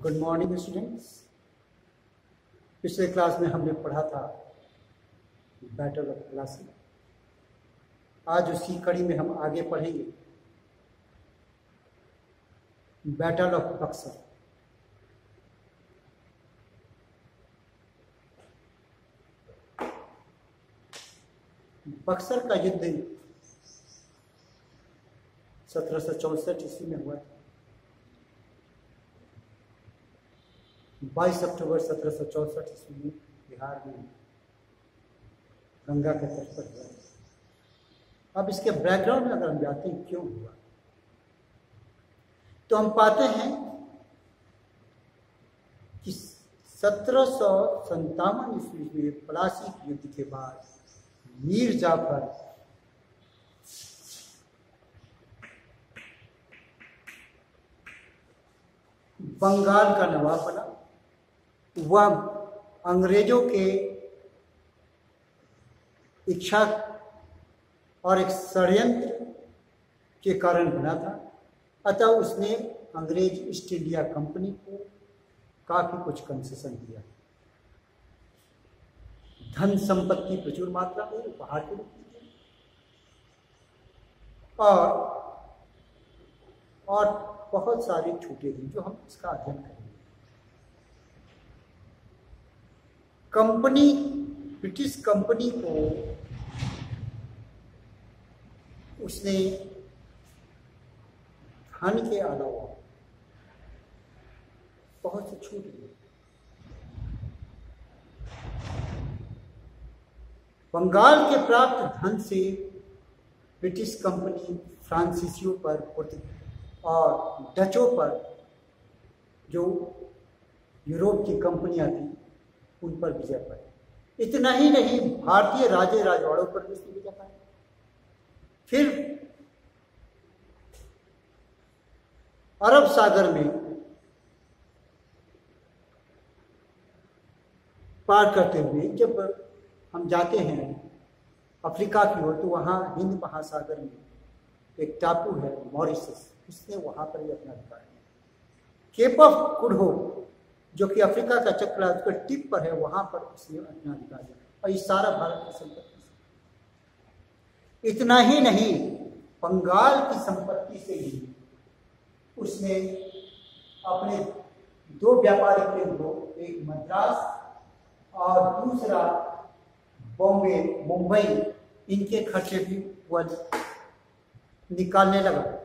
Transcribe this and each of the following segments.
Good morning students. पिछले class में हमने पढ़ा था बैटल ऑफ प्लासी। आज उसी कड़ी में हम आगे पढ़ेंगे बैटल ऑफ बक्सर। बक्सर का युद्ध 1764 ईस्वी में हुआ था। 22 अक्टूबर 1764 ईस्वी में बिहार में गंगा के तट पर हुआ। अब इसके बैकग्राउंड में अगर हम जाते हैं क्यों हुआ, तो हम पाते हैं कि 1757 ईस्वी में प्लासी के युद्ध के बाद मीर जाफर बंगाल का नवाब बना। वह अंग्रेजों के इच्छा और एक षड्यंत्र के कारण बना था। अतः उसने अंग्रेज ईस्ट इंडिया कंपनी को काफी कुछ कंसेशन दिया। धन संपत्ति प्रचुर मात्रा में उपहार के रूप में दिया और बहुत सारी छूटें दी, जो हम इसका अध्ययन करेंगे। कंपनी, ब्रिटिश कंपनी को उसने धन के अलावा बहुत सी छूट दी। बंगाल के प्राप्त धन से ब्रिटिश कंपनी फ्रांसीसियों पर और डचों पर, जो यूरोप की कंपनियां थी, उन पर विजय पाई। इतना ही नहीं, भारतीय राजे राजवाड़ों पर भी उसने विजय पाई। फिर अरब सागर में पार करते हुए जब हम जाते हैं अफ्रीका की ओर, तो वहाँ हिंद महासागर में एक टापू है मॉरिशस, उसने वहाँ पर ही अपना अधिकार किया। केप ऑफ गुड होप, जो कि अफ्रीका का चक्र उसका टिप पर है, वहाँ पर उसने अपना अधिकार किया और ये सारा भारत की संपत्ति। इतना ही नहीं, बंगाल की संपत्ति से ही उसने अपने दो व्यापारिक केंद्रों, एक मद्रास और दूसरा बॉम्बे मुंबई, इनके खर्चे भी वह निकालने लगा।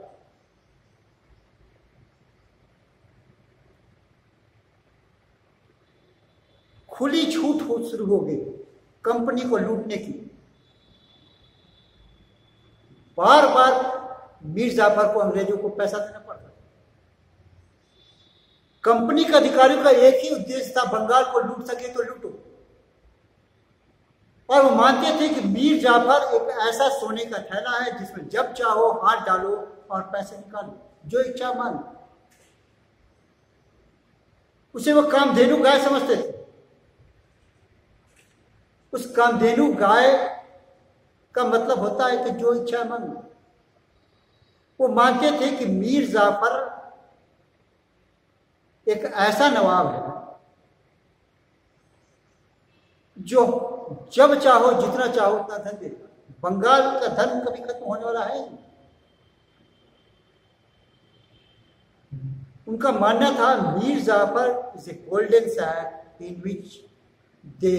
खुली छूट हो शुरू हो गई कंपनी को लूटने की। बार बार मीर जाफर को अंग्रेजों को पैसा देना पड़ता। कंपनी के अधिकारियों का एक ही उद्देश्य था, बंगाल को लूट सके तो लूटो। और वो मानते थे कि मीर जाफर एक ऐसा सोने का थैला है जिसमें जब चाहो हाथ डालो और पैसे निकालो, जो इच्छा मानो। उसे वो कामधेनु गाय समझते थे। उस कामधेनु गाय का मतलब होता है कि जो इच्छा मानो। वो मानते थे कि मीर जाफर एक ऐसा नवाब है जो जब चाहो जितना चाहो उतना धन देगा। बंगाल का धन कभी खत्म होने वाला है। उनका मानना था Mir Jafar is a golden sack in which they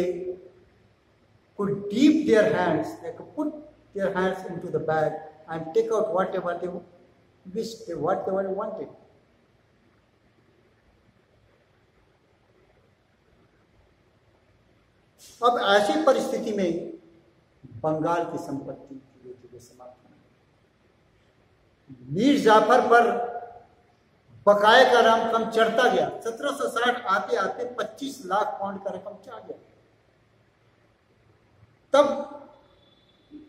could dip their hands, they could put their hands into the bag and take out whatever they wished, whatever they wanted. अब ऐसी परिस्थिति में बंगाल की संपत्ति धीरे धीरे समाप्त होने। मीर जाफर पर बकाये का रकम चढ़ता गया। 1760 आते आते 25 लाख पाउंड का रकम चढ़ गया। तब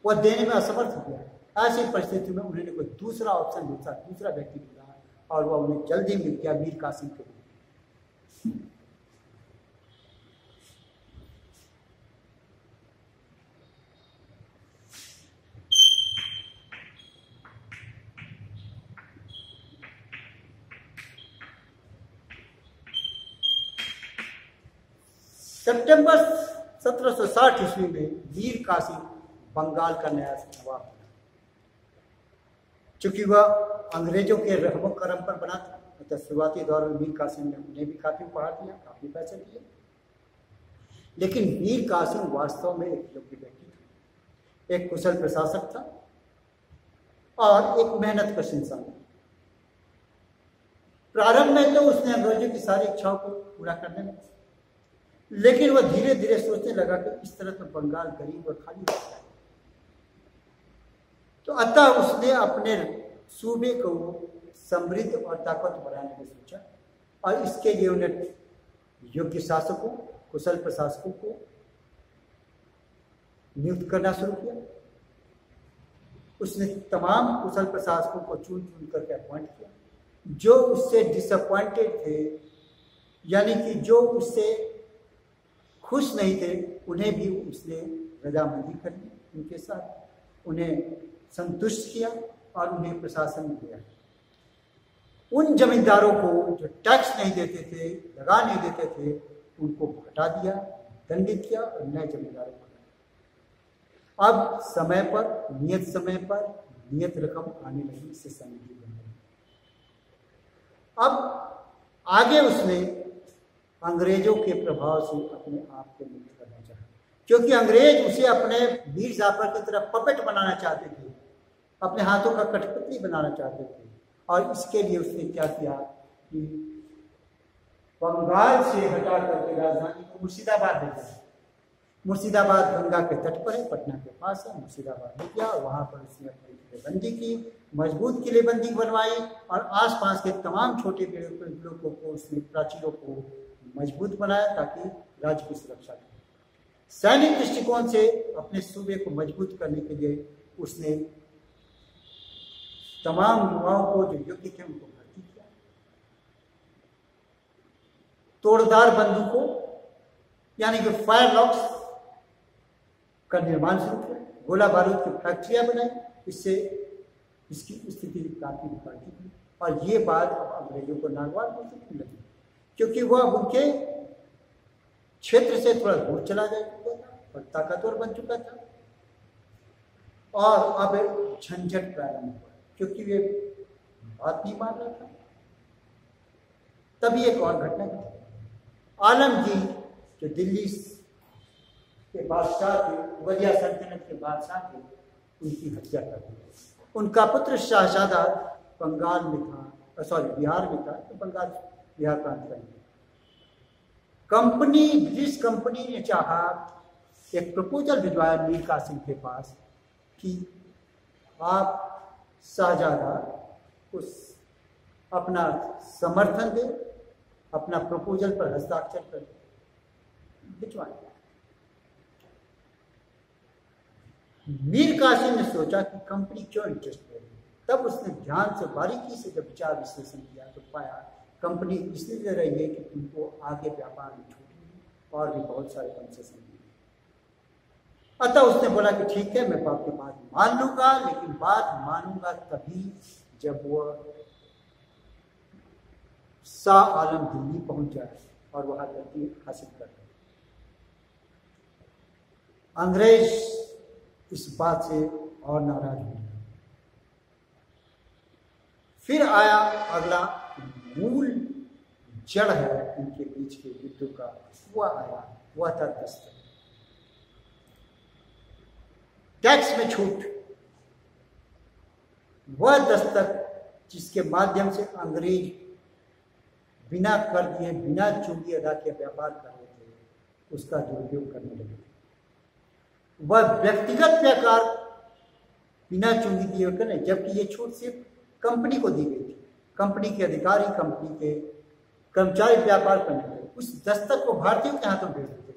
वह देने में असमर्थ हो गया। ऐसी परिस्थिति में उन्होंने कोई दूसरा ऑप्शन ढूंढा, दूसरा व्यक्ति ढूंढा और वह उन्हें जल्दी मिल गया मीर कासिम के लिए। सितंबर 1760 ईस्वी में मीर कासिम बंगाल का नया नवाब बना। चूंकि वह अंग्रेजों के रहमो करम पर बना था, तो शुरुआती दौर में मीर कासिम ने उन्हें भी काफी उपहार दिया, काफी पैसे दिए। लेकिन मीर कासिम वास्तव में एक योग्य व्यक्ति था, एक कुशल प्रशासक था और एक मेहनत कश इंसान था। प्रारंभ में तो उसने अंग्रेजों की सारी इच्छाओं को पूरा करने लगा, लेकिन वह धीरे धीरे सोचने लगा कि इस तरह तो बंगाल गरीब और खाली रह जाएगा। तो अतः उसने अपने सूबे को समृद्ध और ताकत बनाने का सोचा और इसके लिए उन्हें योग्य शासकों, कुशल प्रशासकों को नियुक्त करना शुरू किया। उसने तमाम कुशल प्रशासकों को चुन चुन करके अपॉइंट किया। जो उससे डिसअपॉइंटेड थे, यानी कि जो उससे खुश नहीं थे, उन्हें भी उसने रजामंदी कर ली, उनके साथ उन्हें संतुष्ट किया और उन्हें प्रशासन में दिया। उन जमींदारों को जो टैक्स नहीं देते थे, लगा नहीं देते थे, उनको हटा दिया, दंडित किया और नए जमींदारों को लगाया। अब समय पर नियत रकम आने लगी, इससे समृद्धि बन गई। अब आगे उसने अंग्रेजों के प्रभाव से अपने आप को मुक्त करना चाहा, क्योंकि अंग्रेज उसे अपने मीर जाफर की तरह पपेट बनाना चाहते थे, अपने हाथों का कठपुतली बनाना चाहते थे। और इसके लिए उसने क्या किया कि बंगाल से हटा करके राजधानी को मुर्शिदाबाद ले गया। मुर्शिदाबाद गंगा के तट पर है, पटना के पास है। मुर्शिदाबाद ले गया और वहां पर उसने अपनी किलेबंदी की, मजबूत किलेबंदी बनवाई और आसपास के तमाम छोटे लोगों को, उसने प्राचीरों को मजबूत बनाया ताकि राज्य की सुरक्षा करे। सैनिक दृष्टिकोण से अपने सूबे को मजबूत करने के लिए उसने तमाम युवाओं को जो योग्य थे उनको भर्ती किया। तोड़दार बंदूकों यानी कि फायरलॉक्स का निर्माण शुरू किया, गोला बारूद की फैक्ट्रियां बनाई। इससे इसकी स्थिति काफी बिगड़ी थी और ये बात अब अंग्रेजों को नागवार महसूस लगी, क्योंकि वह उनके क्षेत्र से थोड़ा दूर चला जा चुका था और ताकतवर बन चुका था। और अब झंझट प्रारंभ हुआ, क्योंकि वे बात नहीं मान रहा था। तभी एक और घटना घटी। आलमगीर जो दिल्ली के बादशाह थे, मुगलिया सल्तनत के बादशाह थे, उनकी हत्या कर दी। उनका पुत्र शाहजादा बंगाल में था, बिहार में था, तो बिहार प्रांत कर दिया। ब्रिटिश कंपनी ने चाहा, एक प्रपोजल भिजवाया मीर कासिम के पास कि आप शाहजादा को अपना समर्थन दे, अपना प्रपोजल पर हस्ताक्षर कर भिजवाएं। मीर कासिम ने सोचा कि कंपनी क्यों इंटरेस्ट ले रही है। तब उसने ध्यान से बारीकी से जब विचार विश्लेषण किया तो पाया कंपनी इसलिए दे रही है कि तुमको आगे व्यापार में छूट मिली और भी बहुत सारे कंसेशन मिले। अतः उसने बोला कि ठीक है, मैं आपकी बात मान लूंगा, लेकिन बात मानूंगा तभी जब वो शाह आलम दिल्ली पहुंच जाए और वहां गद्दी हासिल कर ले। अंग्रेज इस बात से और नाराज हो गया। फिर आया अगला मूल जड़ है इनके बीच के युद्ध का, वह था दस्तक। टैक्स में छूट, वह दस्तक जिसके माध्यम से अंग्रेज बिना कर दिए, बिना चूंगी अदा के व्यापार कर रहे थे, उसका दुरुपयोग करने लगे। वह व्यक्तिगत व्यापार बिना चूंगी दिए करें, जबकि ये छूट सिर्फ कंपनी को दी गई थी। कंपनी के अधिकारी, कंपनी के कर्मचारी व्यापार करने लगे। उस दस्तक को भारतीयों के हाथों भेज देते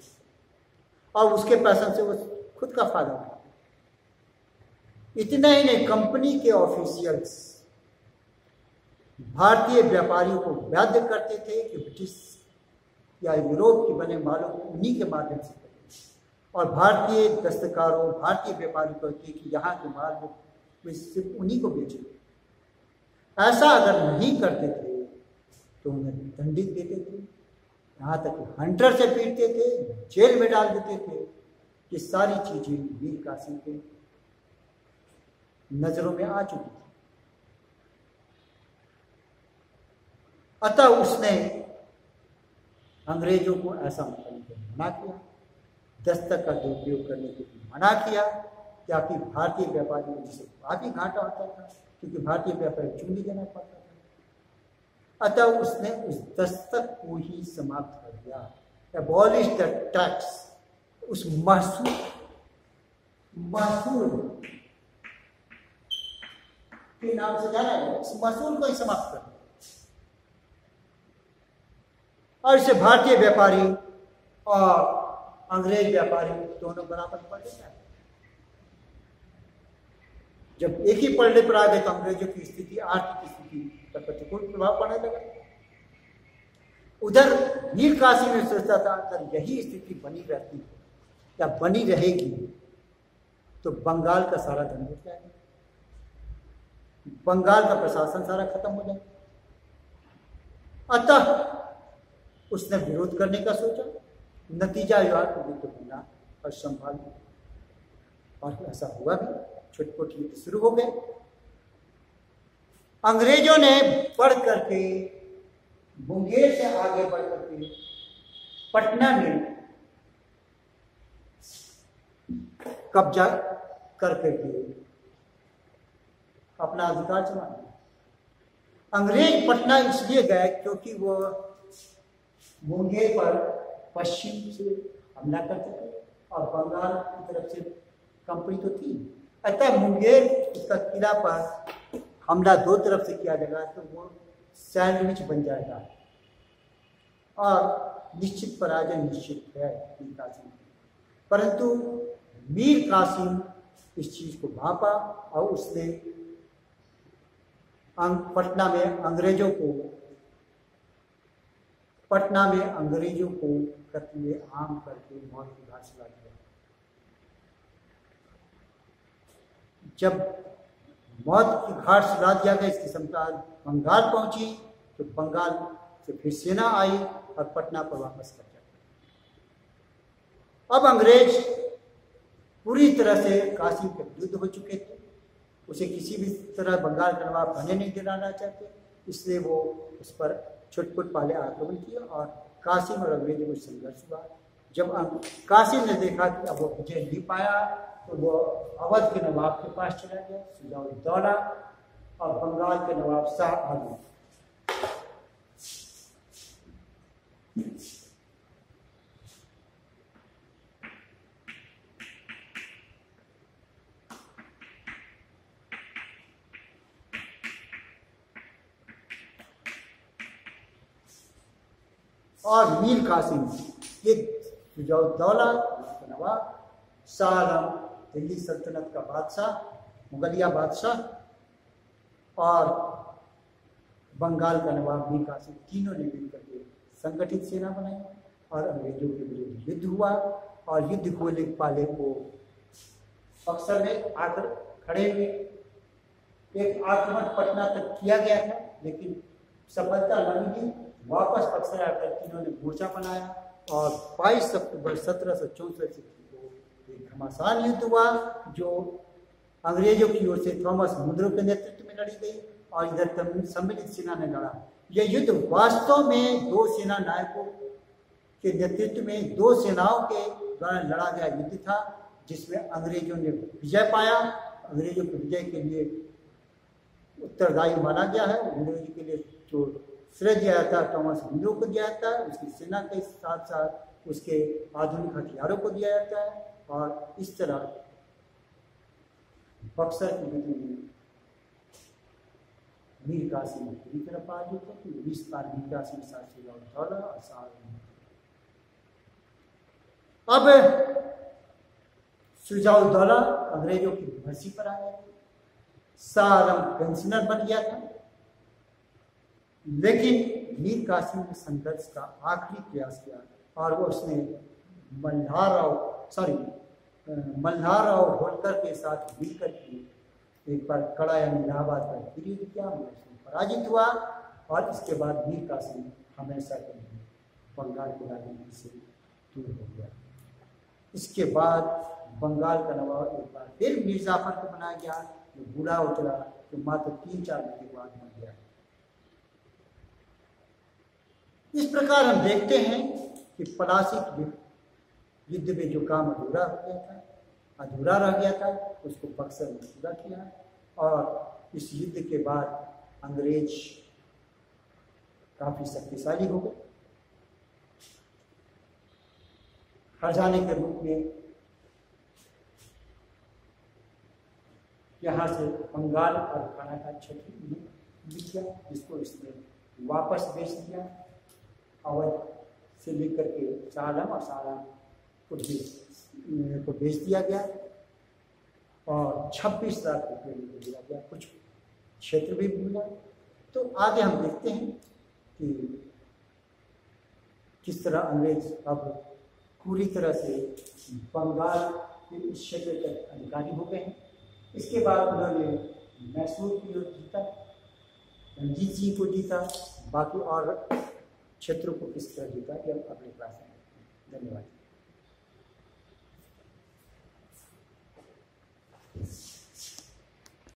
और उसके पैसे से वो खुद का फायदा उठाते। इतना ही नहीं, कंपनी के ऑफिशियल्स भारतीय व्यापारियों को बाध्य करते थे कि ब्रिटिश या यूरोप के बने मालों को उन्हीं के माध्यम से करें, और भारतीय दस्तकारों, भारतीय व्यापारियों को कहते कि यहाँ के माल वो सिर्फ उन्हीं को बेचेंगे। ऐसा अगर नहीं करते थे तो उन्हें दंडित देते थे यहाँ तक कि हंटर से पीटते थे, जेल में डाल देते थे। ये सारी चीजें मीर कासिम के नजरों में आ चुकी थी। अतः उसने अंग्रेजों को ऐसा मना किया, दस्तक का दुरुपयोग करने के लिए मना किया, ताकि भारतीय व्यापारियों को जिसे काफी घाटा होता था, क्योंकि भारतीय व्यापारी चूंगी देना पड़ता था। अतः उसने उस दस्तक को ही समाप्त कर दिया, एबॉलिश द टैक्स, उस महसूल के नाम से जाना है, उस महसूल को ही समाप्त कर दिया। और इसे भारतीय व्यापारी और अंग्रेज व्यापारी दोनों बराबर पड़े जाए। जब एक ही पलड़े पर आ गए तो अंग्रेजों की स्थिति, आर्थिक स्थिति पर प्रतिकूल प्रभाव पड़ने लगा। उधर मीर कासिम ने सोचा था अगर यही स्थिति बनी रहती है या बनी रहेगी तो बंगाल का सारा धन लुट जाएगा, बंगाल का प्रशासन सारा खत्म हो जाएगा। अतः उसने विरोध करने का सोचा, नतीजा युद्ध होना और संभाल, और ऐसा हुआ भी। छोटे युद्ध शुरू हो गए। अंग्रेजों ने बढ़ करके मुंगेर से आगे बढ़ करके पटना में कब्जा कर करके अपना अधिकार जमा लिया। अंग्रेज पटना इसलिए गए क्योंकि वो मुंगेर पर पश्चिम से हमला करते थे और बंगाल की तरफ से कंपनी तो थी। अतः मुंगेर उसका किला पर हमला दो तरफ से किया जाएगा तो वो सैंडविच बन जाएगा और निश्चित पराजय निश्चित है मीर कासिम। परंतु मीर कासिम इस चीज को भांपा और उसने पटना में अंग्रेजों को कत्ले आम करके मौत की घाट चला दिया। जब मौत की घाट चला दिया गया, इसकी क्षमता बंगाल पहुंची तो बंगाल से फिर सेना आई और पटना पर वापस कर दिया। अब अंग्रेज पूरी तरह से कासिम के विरुद्ध हो चुके थे, उसे किसी भी तरह बंगाल का नवाब बनने नहीं दिलाना चाहते, इसलिए वो उस पर छुटपुट पहले आक्रमण किया और कासिम और अंग्रेजों में संघर्ष हुआ। जब कासिम ने देखा कि अब वो विजय नहीं पाया तो वो अवध के नवाब के पास चला गया, शुजा-उद-दौला, और बंगाल के नवाब शाह आलम। और मीर कासिम ये शुजा-उद-दौला के नवाब, शाह आलम दिल्ली सल्तनत का बादशाह, मुगलिया बादशाह, और बंगाल का नवाब मीर कासिम, तीनों ने मिलकर के संगठित सेना बनाई और अंग्रेजों के विरुद्ध युद्ध हुआ। और युद्ध होने वाले को बक्सर में आकर खड़े हुए। एक आक्रमण पटना तक किया गया था लेकिन सफलता न मिली। वापस बक्सर आकर तीनों ने मोर्चा बनाया और 22 अक्टूबर 1764 को एक घमासान युद्ध हुआ जो अंग्रेजों की ओर से थॉमस मुनरो के नेतृत्व में लड़ी गई और इधर सम्मिलित सेना ने लड़ा। यह युद्ध वास्तव में दो सेना नायकों के नेतृत्व में दो सेनाओं के द्वारा लड़ा गया युद्ध था, जिसमें अंग्रेजों ने विजय पाया। अंग्रेजों के विजय के लिए उत्तरदायी माना गया है। अंग्रेजों के लिए जो श्रेय दिया जाता है थॉमस मुनरो को दिया जाता है, उसकी सेना के साथ साथ उसके आधुनिक हथियारों को दिया जाता है। और इस तरह बक्सर की युद्ध में मीर कासिम पूरी तरह पराजित है। 19 बार मीर कासिम शुजा-उद-दौला और शाह आलम। अब शुजा-उद-दौला अंग्रेजों की मर्जी पर आ गया, शाह आलम पेंशनर बन गया था। लेकिन मीर कासिम ने संघर्ष का आखिरी प्रयास किया और वो उसने मल्हार राव होलकर के साथ मिलकर के एक बार कड़ा यानी इलाहाबाद का विरोध किया, उसमें पराजित हुआ और इसके बाद मीर कासिम हमेशा के लिए बंगाल की राजनीति से दूर हो गया। इसके बाद बंगाल का नवाब एक बार फिर मीर जाफर को बनाया गया, जो बूढ़ा उतरा, तो मात्र 3-4 दिन के बाद मर गया। इस प्रकार हम देखते हैं कि पलासी युद्ध में जो काम अधूरा रह गया था, उसको बक्सर में पूरा किया। और इस युद्ध के बाद अंग्रेज काफी शक्तिशाली हो गए। खजाने के रूप में यहाँ से बंगाल और खाना का क्षेत्र मिल गया, जिसको इसने वापस बेच दिया। अवध से लेकर के सालम और सालाम को बेच दिया गया और 26 लाख रुपये में दिया गया। कुछ क्षेत्र भी मिला। तो आगे हम देखते हैं कि किस तरह अंग्रेज अब पूरी तरह से बंगाल के इस क्षेत्र के अधिकारी हो गए हैं। इसके बाद उन्होंने मैसूर की ओर जीता, रंजीत सिंह को जीता, बाकी और क्षेत्रों को किस तरह जीता, ये अगले क्लास में। धन्यवाद।